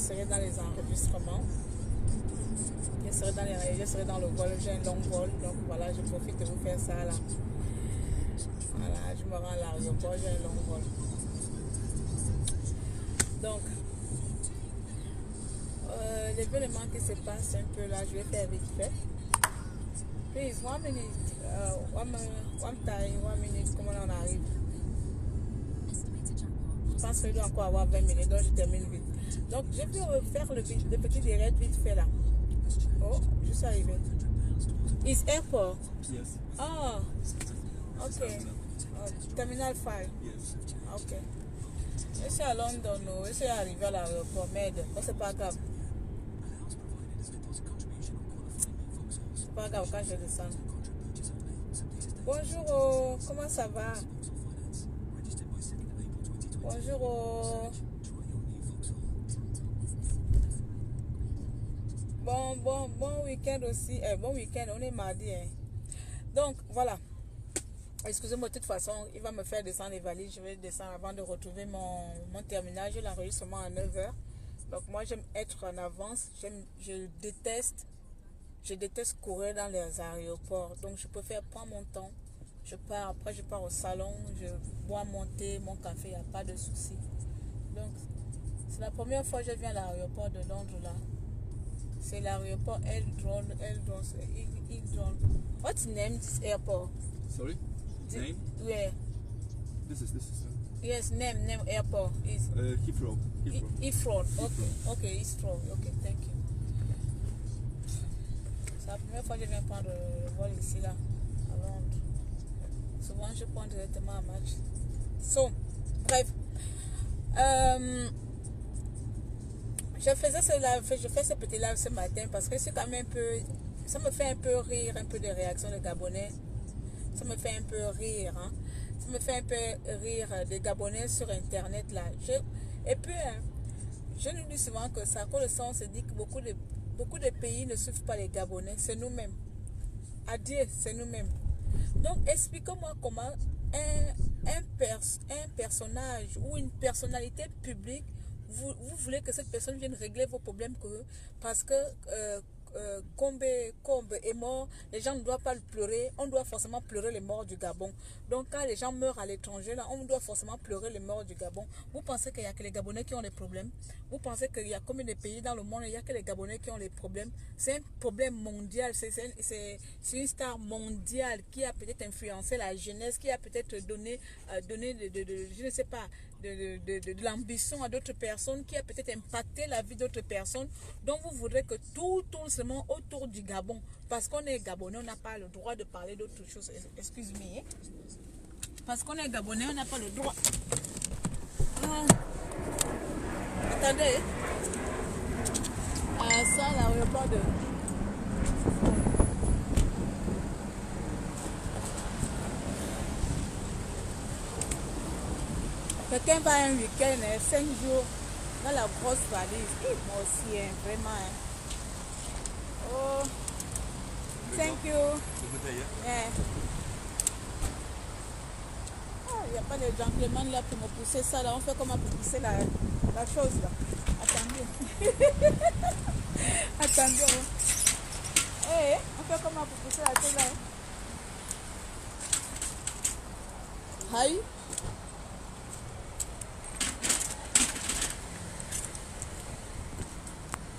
serai dans les enregistrements. Je serai dans le vol, j'ai un long vol, donc voilà, je profite de vous faire ça là. Voilà, je me rends à l'aéroport, j'ai un long vol. Donc, l'événement qui se passe un peu là, je vais faire vite fait. Please, 1 minute, one time, 1 minute, comment on arrive? Je pense qu'il doit encore avoir 20 minutes, donc je termine vite. Donc, je vais faire le petit direct vite fait là. Oh, je suis arrivé. Is airport? Yes. Oh, ok. Terminal 5. Yes. Ok. Je suis à London, je suis arrivé à l'aéroport, merde, oh, c'est pas grave. C'est pas grave quand je descends. Bonjour, comment ça va? Bonjour. Bon week-end aussi. Bon week-end, on est mardi. Hein. Donc, voilà. Excusez-moi, de toute façon, il va me faire descendre les valises. Je vais descendre avant de retrouver mon terminal. Je l'enregistre seulement à 9h. Donc, moi, j'aime être en avance. Je déteste courir dans les aéroports. Donc, je préfère prendre mon temps. Je pars, après je pars au salon. Je bois mon thé, mon café, il n'y a pas de souci. Donc, c'est la première fois que je viens à l'aéroport de Londres, là. C'est l'aéroport Heathrow. What's the name of this airport? Sorry? Name? Where? This is. Yes, name airport is Heathrow. Heathrow. Okay, Heathrow. Okay, thank you. C'est la première fois que je viens prendre le vol ici, là, à Londres. Souvent, je prends directement à match. So, bref. Je fais ce petit live ce matin parce que c'est quand même un peu, ça me fait un peu rire, un peu de réactions des Gabonais. Ça me fait un peu rire, hein. Ça me fait un peu rire des Gabonais sur Internet là. Et puis, je nous dis souvent que ça, quand le sens se dit que beaucoup de pays ne suivent pas les Gabonais, c'est nous-mêmes. Adieu, c'est nous-mêmes. Donc, expliquez-moi comment un personnage ou une personnalité publique, vous voulez que cette personne vienne régler vos problèmes parce que Combe est mort, les gens ne doivent pas le pleurer, on doit forcément pleurer les morts du Gabon. Donc quand les gens meurent à l'étranger, là, on doit forcément pleurer les morts du Gabon. Vous pensez qu'il n'y a que les Gabonais qui ont des problèmes? Vous pensez qu'il y a combien de pays dans le monde, il n'y a que les Gabonais qui ont des problèmes? C'est un problème mondial, c'est une star mondiale qui a peut-être influencé la jeunesse, qui a peut-être donné je ne sais pas, de l'ambition à d'autres personnes, qui a peut-être impacté la vie d'autres personnes. Donc vous voudrez que tout tourne seulement autour du Gabon. Parce qu'on est Gabonais, on n'a pas le droit de parler d'autres choses. Excuse-moi. Parce qu'on est Gabonais, on n'a pas le droit. Attendez. Ça, l'aéroport de... Quelqu'un va un week-end, 5 jours, dans la grosse valise. Et moi aussi, hein, vraiment. Hein. Oh, thank you. Yeah. Il n'y a pas de gentleman là pour me pousser ça. Là. On fait comment pour pousser la chose là. Attendez. Attendez. Hey, on fait comment pour pousser la chose là. Aïe.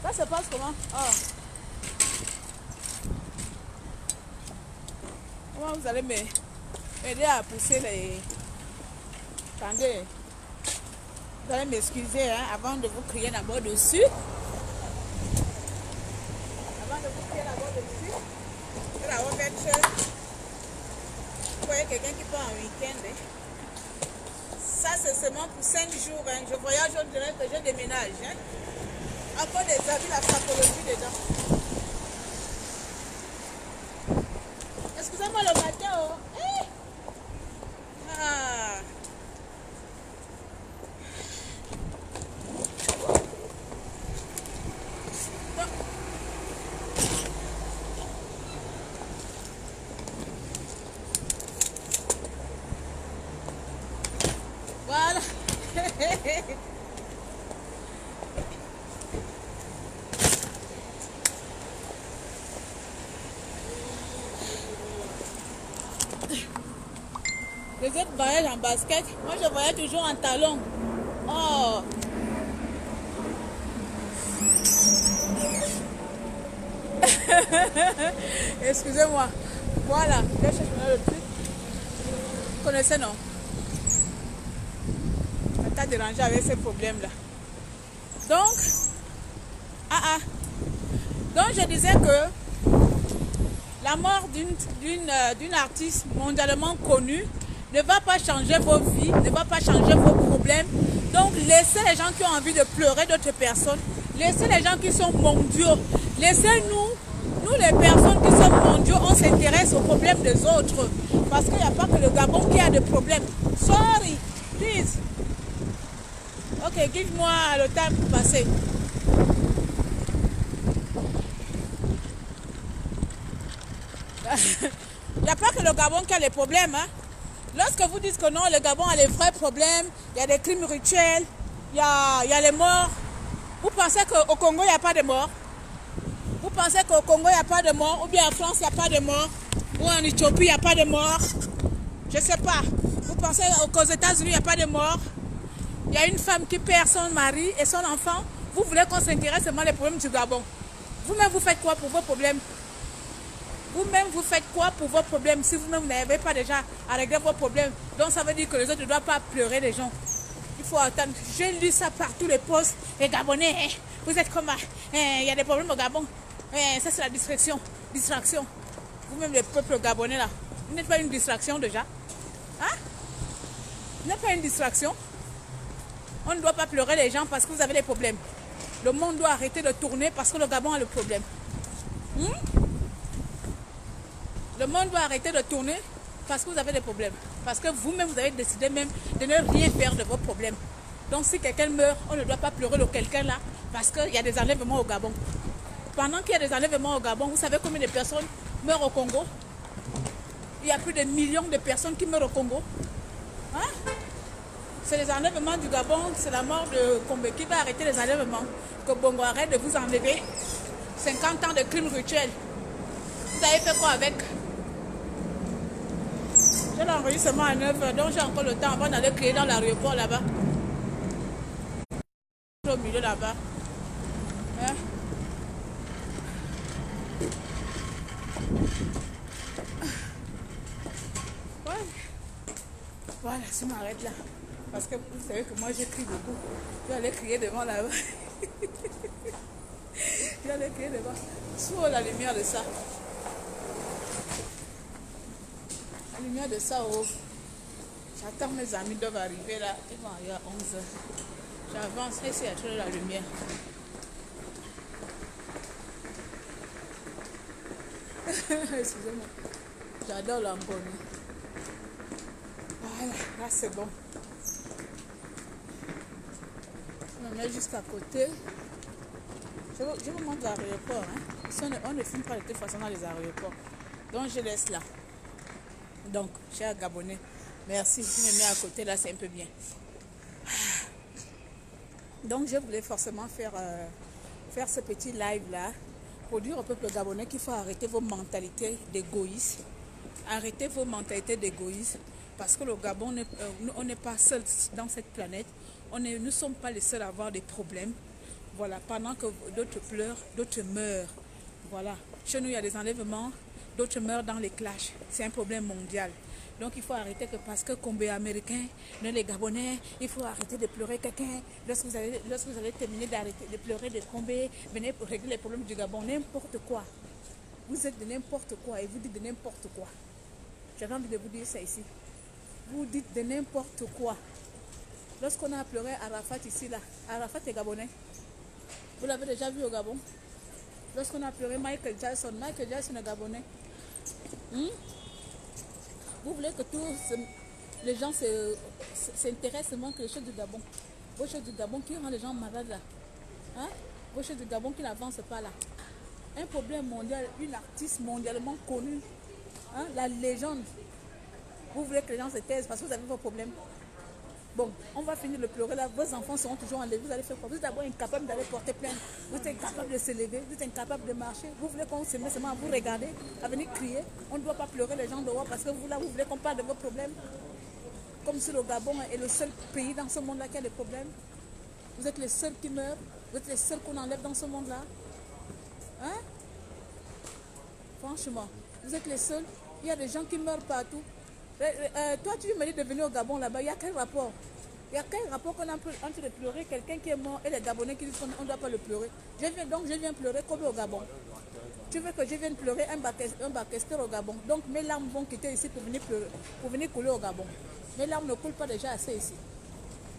Ça se passe comment? Comment vous allez m'aider à pousser les... Attendez. Vous allez m'excuser hein, avant de vous crier d'abord dessus. Avant de vous crier d'abord dessus. Je vais d'abord mettre... Vous voyez quelqu'un qui part en week-end. Hein. Ça c'est seulement pour 5 jours. Hein. Je voyage, on dirait que je déménage. Hein. Encore des avis, la sapologie dedans. Excusez-moi le matin. Oh. Hey. Voilà. voyage en basket. Moi, je voyage toujours en talons. Oh. Excusez-moi. Voilà. Je cherche le truc. Vous connaissez, non? Ça t'a dérangé avec ces problèmes-là. Donc, donc je disais que la mort d'une artiste mondialement connue ne va pas changer vos vies, ne va pas changer vos problèmes. Donc laissez les gens qui ont envie de pleurer d'autres personnes, laissez les gens qui sont mondiaux, laissez-nous les personnes qui sont mondiaux, on s'intéresse aux problèmes des autres. Parce qu'il n'y a pas que le Gabon qui a des problèmes. Sorry, please. Ok, give-moi le temps pour passer. Il n'y a pas que le Gabon qui a les problèmes. Hein. Lorsque vous dites que non, le Gabon a les vrais problèmes, il y a des crimes rituels, il y a les morts. Vous pensez qu'au Congo, il n'y a pas de morts? Vous pensez qu'au Congo, il n'y a pas de morts? Ou bien en France, il n'y a pas de morts? Ou en Éthiopie, il n'y a pas de morts? Je ne sais pas. Vous pensez qu'aux États-Unis, il n'y a pas de morts? Il y a une femme qui perd son mari et son enfant. Vous voulez qu'on s'intéresse seulement aux problèmes du Gabon. Vous-même, vous faites quoi pour vos problèmes? Vous-même, vous faites quoi pour vos problèmes si vous-même, vous n'avez pas déjà à régler vos problèmes? Donc, ça veut dire que les autres ne doivent pas pleurer les gens. Il faut attendre. J'ai lu ça par tous les posts. Les Gabonais, vous êtes comment? Il y a des problèmes au Gabon. Ça, c'est la distraction. Vous-même, le peuple gabonais, là, vous n'êtes pas une distraction déjà? Hein? Vous n'êtes pas une distraction? On ne doit pas pleurer les gens parce que vous avez des problèmes. Le monde doit arrêter de tourner parce que le Gabon a le problème. Le monde doit arrêter de tourner parce que vous avez des problèmes. Parce que vous-même, vous avez décidé même de ne rien faire de vos problèmes. Donc si quelqu'un meurt, on ne doit pas pleurer de quelqu'un là parce qu'il y a des enlèvements au Gabon. Pendant qu'il y a des enlèvements au Gabon, vous savez combien de personnes meurent au Congo? Il y a plus de millions de personnes qui meurent au Congo. Hein? C'est les enlèvements du Gabon, c'est la mort de Combe qui va arrêter les enlèvements. Que Bongo arrête de vous enlever. 50 ans de crimes rituels. Vous avez fait quoi avec? Je l'enregistre seulement à 9h, donc j'ai encore le temps avant d'aller crier dans l'aéroport là-bas. Au milieu là-bas. Hein? Voilà, je m'arrête là. Parce que vous savez que moi j'écris beaucoup. Je vais aller crier devant là-bas. Je vais aller crier devant. Sous la lumière de ça. La lumière de ça, oh. J'attends mes amis doivent arriver là. Ils vont arriver à 11h. J'avance, essayer à trouver la lumière. Excusez-moi. J'adore l'Angonie. Voilà, là c'est bon. Je me mets juste à côté. Je vous montre l'aéroport. Hein. On ne filme pas de toute façon dans les aéroports. Donc je laisse là. Donc, cher Gabonais, merci. Je me mets à côté là, c'est un peu bien. Donc je voulais forcément faire ce petit live là pour dire au peuple gabonais qu'il faut arrêter vos mentalités d'égoïsme. Arrêtez vos mentalités d'égoïsme. Parce que le Gabon, on n'est pas seul dans cette planète. Nous ne sommes pas les seuls à avoir des problèmes. Voilà, pendant que d'autres pleurent, d'autres meurent. Voilà, chez nous, il y a des enlèvements, d'autres meurent dans les clashs. C'est un problème mondial. Donc, il faut arrêter que parce que Combe est américain, nous les Gabonais, il faut arrêter de pleurer quelqu'un. Lorsque vous allez terminer de pleurer de Combe, venez pour régler les problèmes du Gabon, n'importe quoi. Vous êtes de n'importe quoi et vous dites de n'importe quoi. J'avais envie de vous dire ça ici. Vous dites de n'importe quoi. Lorsqu'on a pleuré Arafat ici, là, Arafat est gabonais. Vous l'avez déjà vu au Gabon? Lorsqu'on a pleuré Michael Jackson est gabonais. Vous voulez que tous les gens s'intéressent seulement que les choses du Gabon. Vos choses du Gabon qui rendent les gens malades là. Hein? Vos choses du Gabon qui n'avancent pas là. Un problème mondial, une artiste mondialement connue. Hein? La légende. Vous voulez que les gens se taisent parce que vous avez vos problèmes. Bon, on va finir de pleurer là. Vos enfants seront toujours enlevés. Vous allez faire quoi? Vous êtes d'abord incapable d'aller porter plainte. Vous êtes incapable de se lever. Vous êtes incapable de marcher. Vous voulez qu'on se mette seulement à vous regarder, à venir crier. On ne doit pas pleurer les gens dehors parce que vous là, vous voulez qu'on parle de vos problèmes. Comme si le Gabon est le seul pays dans ce monde-là qui a des problèmes. Vous êtes les seuls qui meurent. Vous êtes les seuls qu'on enlève dans ce monde-là. Hein? Franchement, vous êtes les seuls. Il y a des gens qui meurent partout. Toi, tu me dis de venir au Gabon là-bas. Il y a quel rapport? Il y a quel rapport qu'on a entre de pleurer quelqu'un qui est mort et les Gabonais qui disent qu'on ne doit pas le pleurer? Je viens pleurer comme au Gabon. Tu veux que je vienne pleurer un Bakester au Gabon? Donc mes larmes vont quitter ici pour venir pleurer, pour venir couler au Gabon. Mes larmes ne coulent pas déjà assez ici.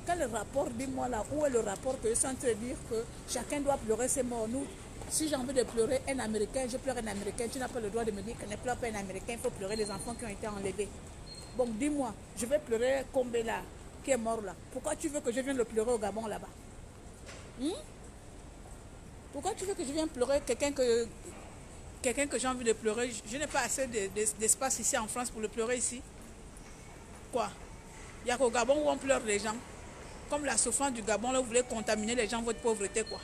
Quel rapport, dis-moi là, où est le rapport que je suis en train de dire que chacun doit pleurer ses morts? Nous, si j'ai envie de pleurer un Américain, je pleure un Américain. Tu n'as pas le droit de me dire que ne pleure pas un Américain, il faut pleurer les enfants qui ont été enlevés. Bon, dis-moi, je vais pleurer Kombe là, qui est mort là. Pourquoi tu veux que je vienne le pleurer au Gabon là-bas? Pourquoi tu veux que je vienne pleurer quelqu'un que j'ai envie de pleurer? Je n'ai pas assez d'espace ici en France pour le pleurer ici. Quoi? Il n'y a qu'au Gabon où on pleure les gens. Comme la souffrance du Gabon, là, vous voulez contaminer les gens, votre pauvreté, quoi.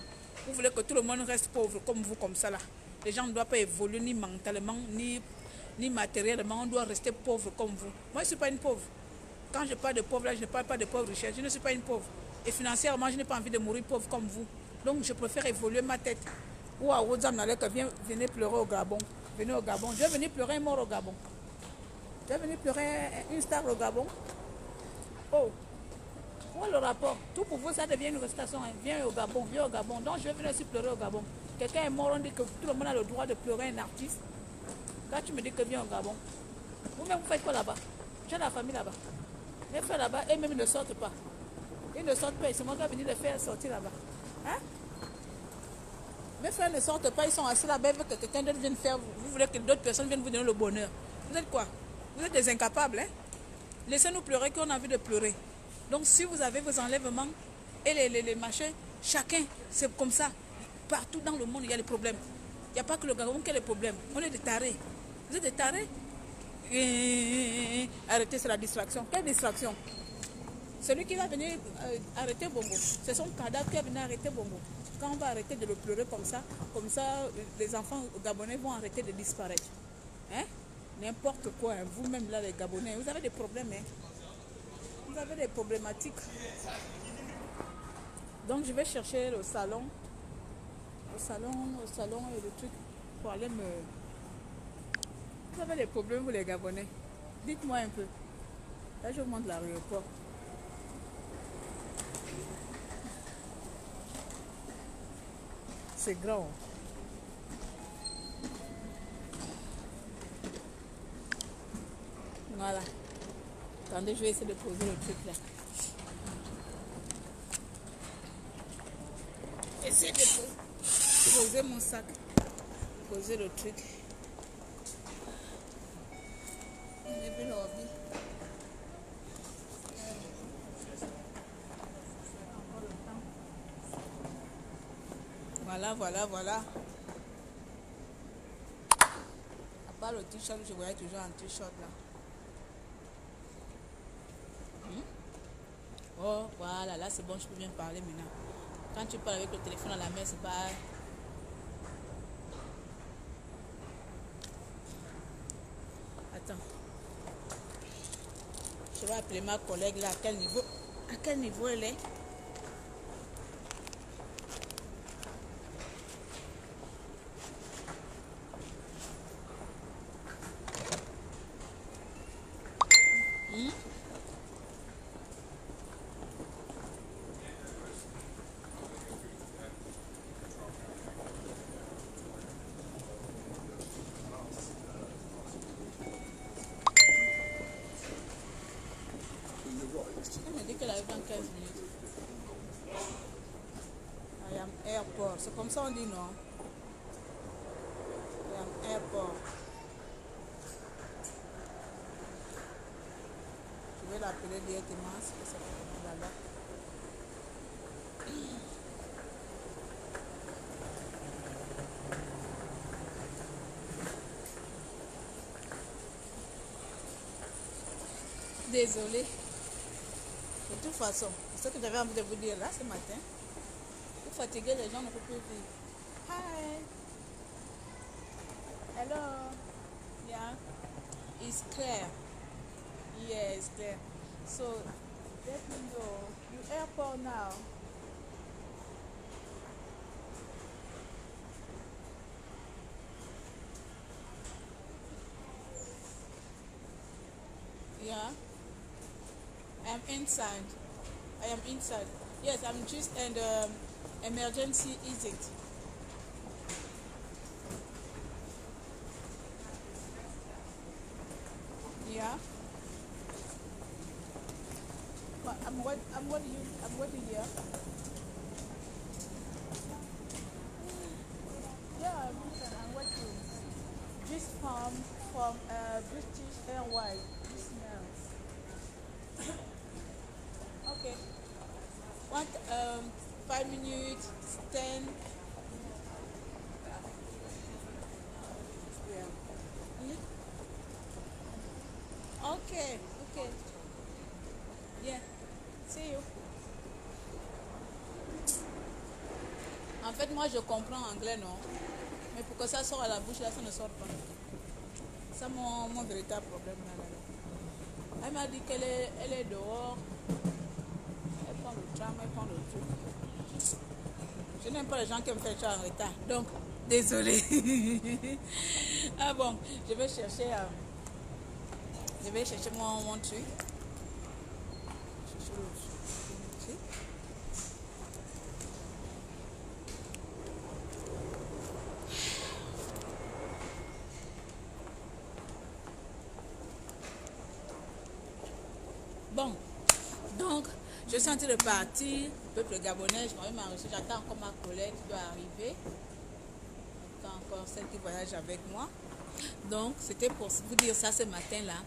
Vous voulez que tout le monde reste pauvre comme vous, comme ça, là. Les gens ne doivent pas évoluer ni mentalement, ni matériellement. On doit rester pauvre comme vous. Moi, je ne suis pas une pauvre. Quand je parle de pauvre, là, je ne parle pas de pauvre richesse. Je ne suis pas une pauvre. Et financièrement, je n'ai pas envie de mourir pauvre comme vous. Donc, je préfère évoluer ma tête. Ou à Wozam, venez pleurer au Gabon. Venez au Gabon. Je vais venir pleurer un mort au Gabon. Je vais venir pleurer une star au Gabon. Oh! Où le rapport? Tout pour vous, ça devient une station. Hein. Viens au Gabon, viens au Gabon. Donc, je vais venir aussi pleurer au Gabon. Quelqu'un est mort, on dit que tout le monde a le droit de pleurer un artiste. Quand tu me dis que viens au Gabon, vous-même, vous faites quoi là-bas? J'ai la famille là-bas. Les frères là-bas, eux-mêmes, ils ne sortent pas. Ils ne sortent pas. C'est moi qui vais venir les faire sortir là-bas. Hein? Mes frères ne sortent pas. Ils sont assis là-bas. Que quelqu'un d'autre vienne faire. Vous voulez que d'autres personnes viennent vous donner le bonheur. Vous êtes quoi? Vous êtes des incapables, hein? Laissez-nous pleurer qu'on a envie de pleurer. Donc, si vous avez vos enlèvements et les machins, chacun, c'est comme ça. Partout dans le monde, il y a des problèmes. Il n'y a pas que le Gabon qui a des problèmes. On est des tarés. Vous êtes des tarés? Arrêtez, c'est la distraction. Quelle distraction? Celui qui va venir arrêter Bongo, c'est son cadavre qui va venir arrêter Bongo. Quand on va arrêter de le pleurer comme ça, les enfants gabonais vont arrêter de disparaître. Hein? N'importe quoi, hein. Vous-même là, les Gabonais, vous avez des problèmes, hein? Vous avez des problématiques. Donc je vais chercher le salon et le truc pour aller me... Vous avez des problèmes, vous les Gabonais? Dites-moi un peu. Là, je vous montre l'aéroport. C'est grand. Voilà. Attendez, je vais essayer de poser le truc là. Essayez de poser mon sac. Poser le truc. Voilà. À part le t-shirt, je voyais toujours un t-shirt là. Oh, voilà, là c'est bon, je peux bien parler maintenant. Quand tu parles avec le téléphone à la main, c'est pas... Attends. Je vais appeler ma collègue là, à quel niveau elle est? Elle me dit qu'elle arrive dans 15 minutes. I am airport. C'est comme ça on dit non? I am airport. Je vais l'appeler directement. C'est là-bas. Désolée. De toute façon, c'est ce que j'avais envie de vous dire là ce matin. Vous fatiguez, les gens ne peuvent plus vivre. Hi. Hello. Yeah. It's clear. Yeah, it's clear. So let me know. You airport now. Yeah. I am inside. I am inside. Yes, I'm just in the emergency exit. Yeah. But I'm waiting here. Yeah, I'm waiting. Just from British Airways. Just now. Okay. What 5 minutes, 10. Yeah. Okay, okay. Yeah. See you. En fait, moi je comprends anglais, non? Mais pour que ça sorte à la bouche, là, ça ne sort pas. C'est mon véritable problème là. Elle m'a dit elle est dehors. Elle prend le tram, elle prend le truc. Je n'aime pas les gens qui me font ça en retard. Donc, désolé. Ah bon, je vais chercher mon truc. Chercher le truc. Bon, donc, je suis en train de partir. Peuple gabonais, je m'en vais m'enregistrer. J'attends encore ma collègue qui doit arriver. J'attends encore celle qui voyage avec moi. Donc, c'était pour vous dire ça ce matin-là.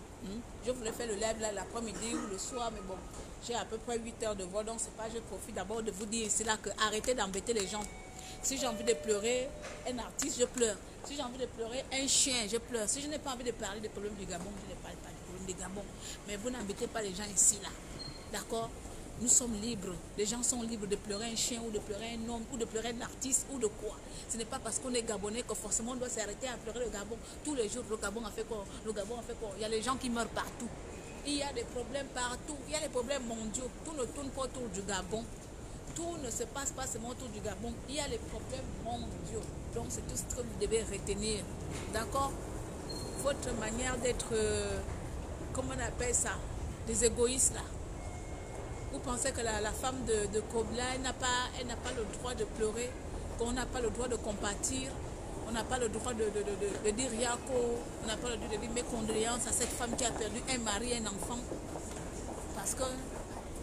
Je voulais faire le live là l'après-midi ou le soir, mais bon, j'ai à peu près 8 heures de vol. Donc, c'est pas, je profite d'abord de vous dire ici là que arrêtez d'embêter les gens. Si j'ai envie de pleurer, un artiste, je pleure. Si j'ai envie de pleurer, un chien, je pleure. Si je n'ai pas envie de parler des problèmes du Gabon, je ne parle pas des problèmes du Gabon. Mais vous n'embêtez pas les gens ici là. D'accord? Nous sommes libres. Les gens sont libres de pleurer un chien ou de pleurer un homme ou de pleurer un artiste ou de quoi. Ce n'est pas parce qu'on est Gabonais que forcément on doit s'arrêter à pleurer le Gabon. Tous les jours, le Gabon a fait quoi? Le Gabon a fait quoi? Il y a les gens qui meurent partout. Il y a des problèmes partout. Il y a des problèmes mondiaux. Tout ne tourne pas autour du Gabon. Tout ne se passe pas seulement autour du Gabon. Il y a les problèmes mondiaux. Donc c'est tout ce que vous devez retenir. D'accord? Votre manière d'être, comment on appelle ça? Des égoïstes là. Vous pensez que la femme de Kobla, elle n'a pas le droit de pleurer, qu'on n'a pas le droit de compatir, on n'a pas le droit de dire Yako, on n'a pas le droit de dire mes condoléances à cette femme qui a perdu un mari et un enfant. Parce que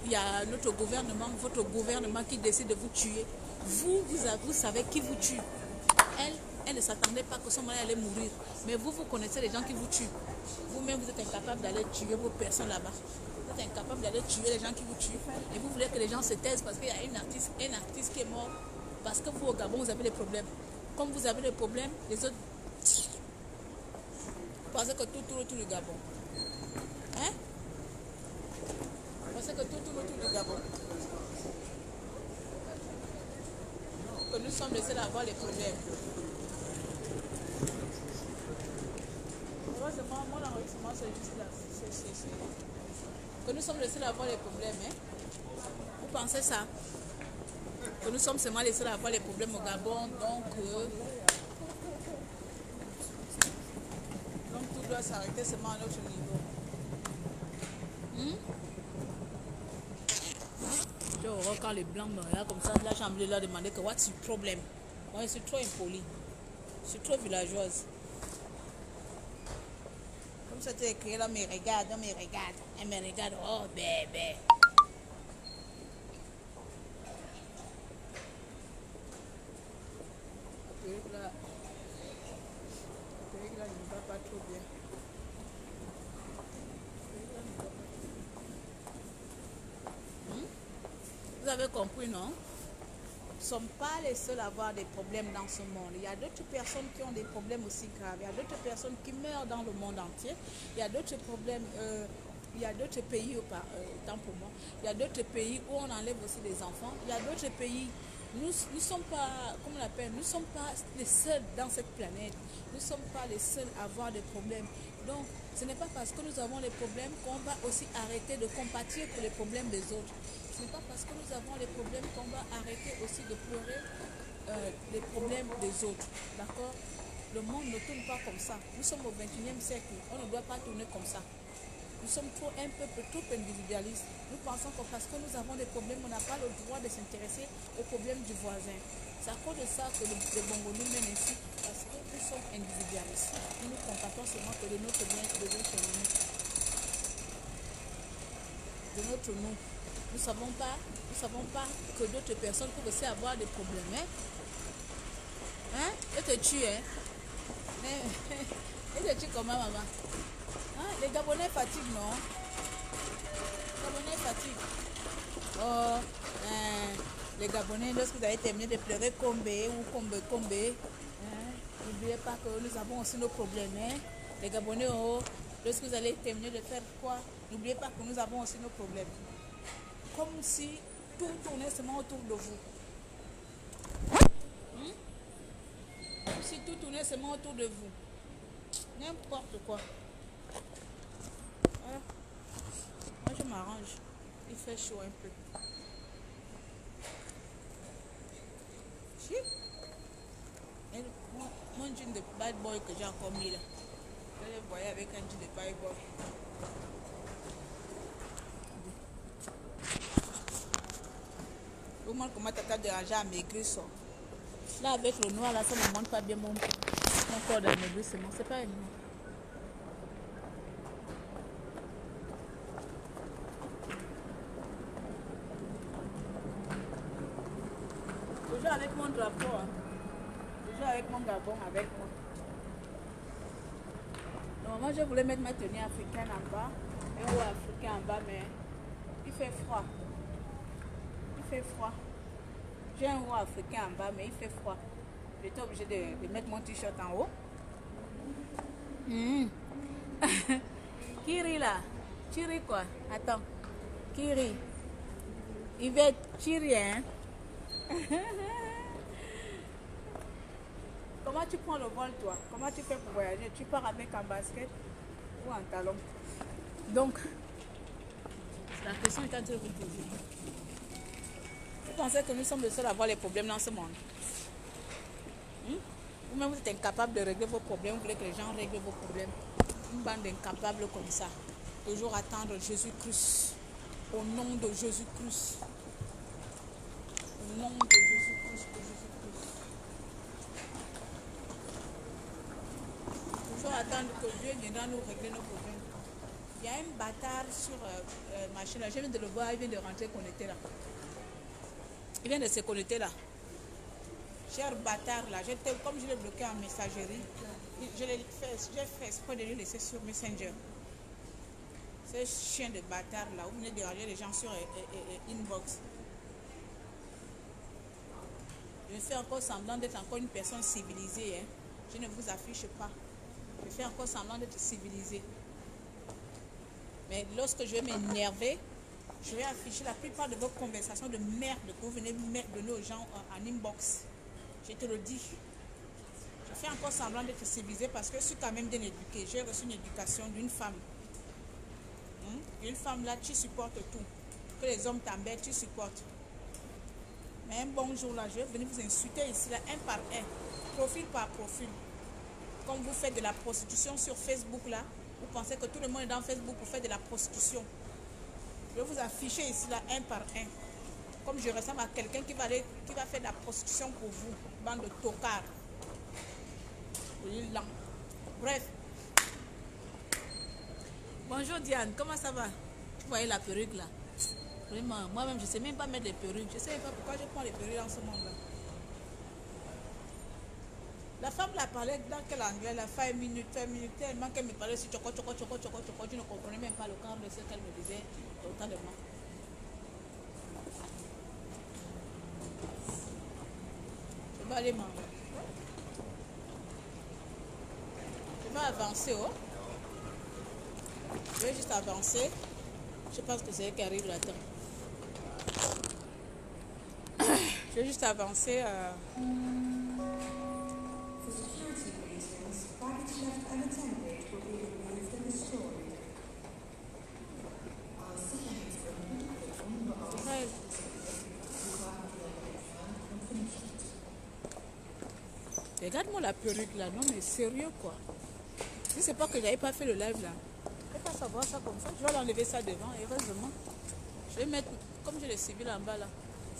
il y a notre gouvernement, votre gouvernement qui décide de vous tuer. Vous savez qui vous tue. Elle ne s'attendait pas que son mari allait mourir. Mais vous connaissez les gens qui vous tuent. Vous-même, vous êtes incapable d'aller tuer vos personnes là-bas. Vous êtes incapable d'aller tuer les gens qui vous tuent. Et vous voulez que les gens se taisent parce qu'il y a un artiste qui est mort. Parce que vous, au Gabon, vous avez des problèmes. Comme vous avez des problèmes, les autres... Vous pensez que tout tourne autour du Gabon. Hein? Vous pensez que tout tourne autour du Gabon. Que nous sommes les seuls à avoir les problèmes. Heureusement, mon enregistrement, c'est juste là. Que nous sommes les seuls à avoir les problèmes. Hein? Vous pensez ça? Que nous sommes seulement les seuls à avoir les problèmes au Gabon. Donc tout doit s'arrêter seulement à notre niveau. Je vois quand les blancs me regardent comme ça, là j'ai envie de leur demander que what's your problem? Moi je suis trop impolie. Je suis trop villageoise. Comme ça tu es écrit là, me regarde, elle me regarde, oh bébé. Là, il ne va pas trop bien. Vous avez compris, non? Nous ne sommes pas les seuls à avoir des problèmes dans ce monde. Il y a d'autres personnes qui ont des problèmes aussi graves. Il y a d'autres personnes qui meurent dans le monde entier. Il y a d'autres problèmes. Il y a d'autres pays, tant pour moi. Il y a d'autres pays où on enlève aussi des enfants. Il y a d'autres pays. Nous ne sommes pas, comment on appelle, nous ne sommes pas les seuls dans cette planète. Nous ne sommes pas les seuls à avoir des problèmes. Donc, ce n'est pas parce que nous avons les problèmes qu'on va aussi arrêter de compatir pour les problèmes des autres. Ce n'est pas parce que nous avons les problèmes qu'on va arrêter aussi de pleurer les problèmes des autres. D'accord? Le monde ne tourne pas comme ça. Nous sommes au 21e siècle. On ne doit pas tourner comme ça. Nous sommes un peuple trop individualiste. Nous pensons que parce que nous avons des problèmes, on n'a pas le droit de s'intéresser aux problèmes du voisin. C'est à cause de ça que le Bongo nous mène ici, parce que nous sommes individualistes. Nous nous contentons seulement que de notre bien, de notre nous. De notre nous. Nous ne savons pas que d'autres personnes peuvent aussi avoir des problèmes. Hein? Et te tue, hein? Et te tue comment, maman? Hein? Les Gabonais fatiguent, non? Les Gabonais fatiguent. Oh, les Gabonais, lorsque vous avez terminé de pleurer Kombe ou Kombe, hein? N'oubliez pas que nous avons aussi nos problèmes. Hein? Les Gabonais, oh, lorsque vous allez terminer de faire quoi? N'oubliez pas que nous avons aussi nos problèmes. Comme si tout tournait seulement autour de vous. Comme si tout tournait seulement autour de vous. N'importe quoi. Voilà. Moi, je m'arrange. Il fait chaud un peu. Et mon jean de bad boy que j'ai encore mis là. Je le voyais avec un jean de bad boy. Comment t'as dérangé à maigrir ça? Là, avec le noir, là, ça ne montre pas bien mon corps d'amaigrissement. C'est pas énorme. Toujours avec mon drapeau. Hein. Toujours avec mon Gabon avec moi. Normalement, je voulais mettre ma tenue africaine en bas. Un haut africain en bas, mais il fait froid. Il fait froid. J'ai un haut africain en bas, mais il fait froid. J'étais obligée de mettre mon t-shirt en haut. Kiri là. Kiri quoi? Attends. Kiri. Il va être Kiri, hein? Comment tu prends le vol, toi? Comment tu fais pour voyager? Tu pars avec un basket ou un talon? Donc, la question est en train de vous poser. Vous pensez que nous sommes les seuls à avoir les problèmes dans ce monde? Vous-même, vous êtes incapable de régler vos problèmes. Vous voulez que les gens règlent vos problèmes. Une bande d'incapables comme ça. Toujours attendre Jésus-Christ. Au nom de Jésus-Christ. Au nom de Jésus-Christ. Toujours attendre que Dieu viendra nous régler nos problèmes. Il y a un bâtard sur ma chaîne là. Je viens de le voir. Il vient de rentrer connecté là. Il vient de se connecter là. Cher bâtard là, comme je l'ai bloqué en messagerie, j'ai fait exprès de le laisser sur Messenger. Ce chien de bâtard là, vous venez déranger les gens sur inbox. Je fais encore semblant d'être encore une personne civilisée. Hein. Je ne vous affiche pas. Je fais encore semblant d'être civilisée. Mais lorsque je vais m'énerver, je vais afficher la plupart de vos conversations de merde que vous venez donner aux gens en inbox. Je te le dis. Je fais encore semblant d'être civilisée parce que je suis quand même bien éduquée. J'ai reçu une éducation d'une femme. Une femme là, tu supportes tout. Que les hommes t'embêtent, tu supportes. Mais un bon jour là, je vais venir vous insulter ici là, un par un, profil par profil. Comme vous faites de la prostitution sur Facebook là, vous pensez que tout le monde est dans Facebook pour faire de la prostitution. Je vais vous afficher ici là, un par un. Comme je ressemble à quelqu'un qui va faire de la prostitution pour vous, bande de tocards. Bref. Bonjour Diane, comment ça va? Tu voyais la perruque là? Vraiment, moi-même je ne sais même pas mettre les perruques. Je ne sais même pas pourquoi je prends les perruques dans ce monde là. La femme l'a parlé dans quel anglais? Elle a 5 minutes, tellement qu'elle me parlait sur choco, choco, choco, choco, choco. Je ne comprenais même pas le cadre de ce qu'elle me disait totalement. Je vais aller manger. Je vais avancer, oh. Je vais juste avancer. Je pense que c'est elle qui arrive là-dedans. Je vais juste avancer. Regarde-moi la perruque là. Non, mais sérieux quoi. Si c'est pas que j'avais pas fait le live là. Je vais pas savoir ça comme ça. Je vais l'enlever ça devant. Heureusement. Je vais mettre, comme j'ai le civil en bas là.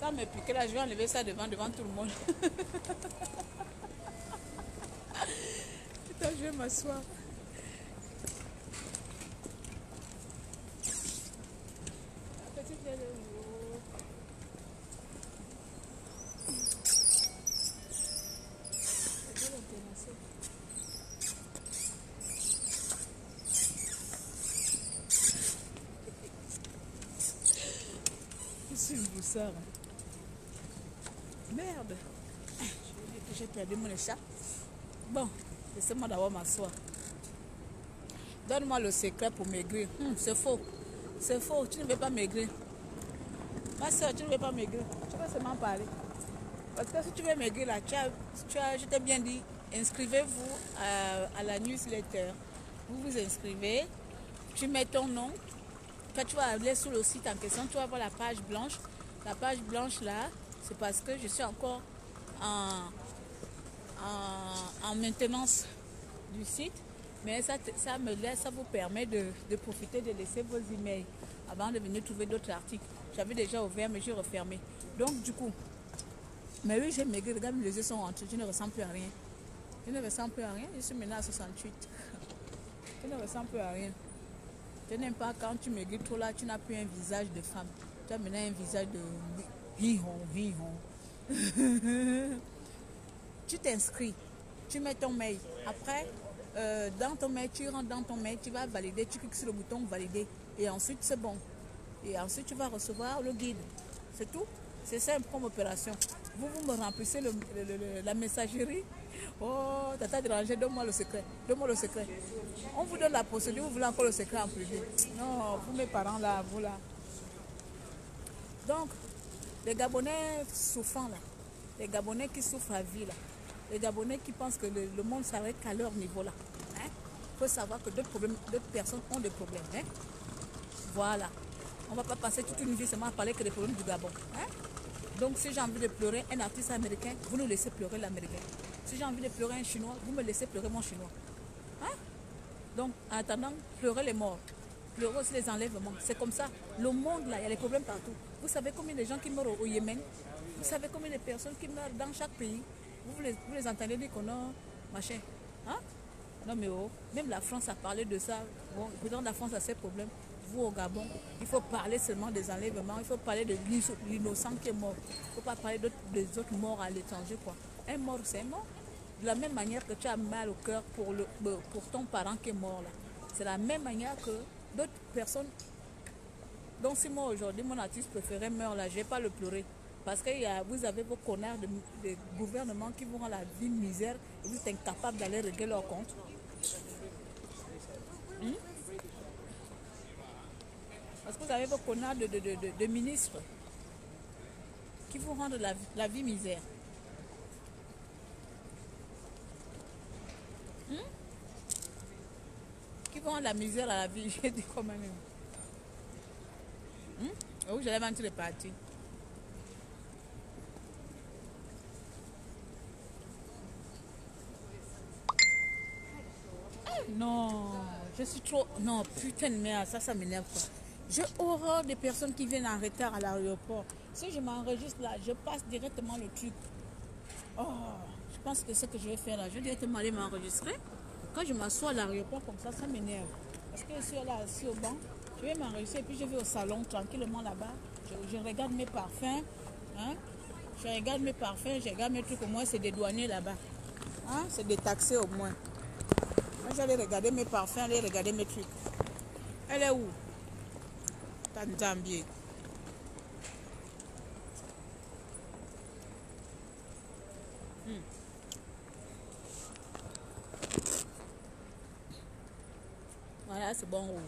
Ça me pique là. Je vais enlever ça devant tout le monde. Putain, je vais m'asseoir. Petite elle est où? Je vais l'intéresser. Je suis une boussard. Merde. J'ai perdu mon écharpe. Bon, laissez-moi d'abord m'asseoir. Donne-moi le secret pour maigrir. C'est faux. C'est faux. Tu ne veux pas maigrir. Ma soeur, tu ne veux pas maigrir. Tu veux seulement parler. Parce que si tu veux maigrir là, je t'ai bien dit, inscrivez-vous à la newsletter. Vous vous inscrivez. Tu mets ton nom. Quand tu vas aller sur le site en question, tu vas voir la page blanche. La page blanche là, c'est parce que je suis encore en maintenance du site. Mais ça vous permet de profiter de laisser vos emails avant de venir trouver d'autres articles. J'avais déjà ouvert, mais j'ai refermé. Donc, du coup, mais oui, j'ai maigri. Regarde, mes yeux sont rentrés. Je ne ressens plus à rien. Je ne ressens plus à rien. Je suis maintenant à 68. Je ne ressens plus à rien. Je n'aime pas quand tu maigris trop là, tu n'as plus un visage de femme. Tu as maintenant un visage de hi-hon. Tu t'inscris. Tu mets ton mail. Après, dans ton mail, tu rentres dans ton mail, tu vas valider, tu cliques sur le bouton valider. Et ensuite, c'est bon. Et ensuite, tu vas recevoir le guide. C'est tout. C'est simple comme opération. Vous me remplissez la messagerie. Oh, tata dérangé, donne-moi le secret. Donne-moi le secret. On vous donne la procédure, vous voulez encore le secret en privé. Non, vous mes parents là, vous là. Donc, les Gabonais souffrants là, les Gabonais qui souffrent à vie là, les Gabonais qui pensent que le monde s'arrête qu'à leur niveau là. Il faut savoir que d'autres personnes ont des problèmes. Voilà. On ne va pas passer toute une vie seulement à parler que des problèmes du Gabon. Donc si j'ai envie de pleurer un artiste américain, vous nous laissez pleurer l'américain. Si j'ai envie de pleurer un chinois, vous me laissez pleurer mon chinois. Donc en attendant, pleurer les morts. Pleurer aussi les enlèvements. C'est comme ça. Le monde là, il y a des problèmes partout. Vous savez combien de gens qui meurent au Yémen? Vous savez combien de personnes qui meurent dans chaque pays? Vous les entendez dire qu'on a machin. Non mais oh, même la France a parlé de ça. Bon, le président de la France a ses problèmes. Vous au Gabon, il faut parler seulement des enlèvements, il faut parler de l'innocent qui est mort. Il ne faut pas parler des autres morts à l'étranger, quoi. Un mort, c'est mort. De la même manière que tu as mal au cœur pour ton parent qui est mort là. C'est la même manière que d'autres personnes. Donc si moi aujourd'hui, mon artiste préféré meurt là, je ne vais pas le pleurer. Parce que vous avez vos connards de gouvernement qui vous rendent la vie misère et vous êtes incapables d'aller régler leur compte. Parce que vous avez vos connards de ministres qui vous rendent la vie misère. Qui vous rendent la misère à la vie. J'ai dit comment même. Oh, j'allais mentir les partis. Non, je suis trop... Non, putain de merde, ça m'énerve quoi. J'ai horreur des personnes qui viennent en retard à l'aéroport. Si je m'enregistre là, je passe directement le truc. Oh, je pense que ce que je vais faire là, je vais directement aller m'enregistrer. Quand je m'assois à l'aéroport comme ça m'énerve. Parce que je suis là assis au banc, je vais m'enregistrer et puis je vais au salon tranquillement là-bas. Je regarde mes parfums. Je regarde mes parfums, je regarde mes trucs, au moins c'est des douaniers là-bas. C'est des taxés au moins. Moi j'allais regarder mes parfums, aller regarder mes trucs. Elle est où? Tanzambie. Voilà, c'est bon rouge.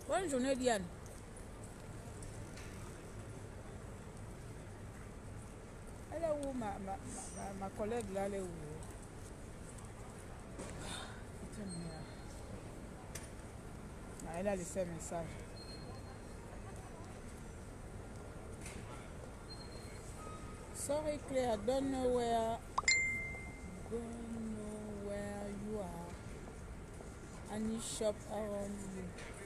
Bonne journée, Diane. Elle est où, ma collègue là, elle est où? Elle a laissé un message. Sorry Claire, I don't know where don't know where you are. Any shop around you.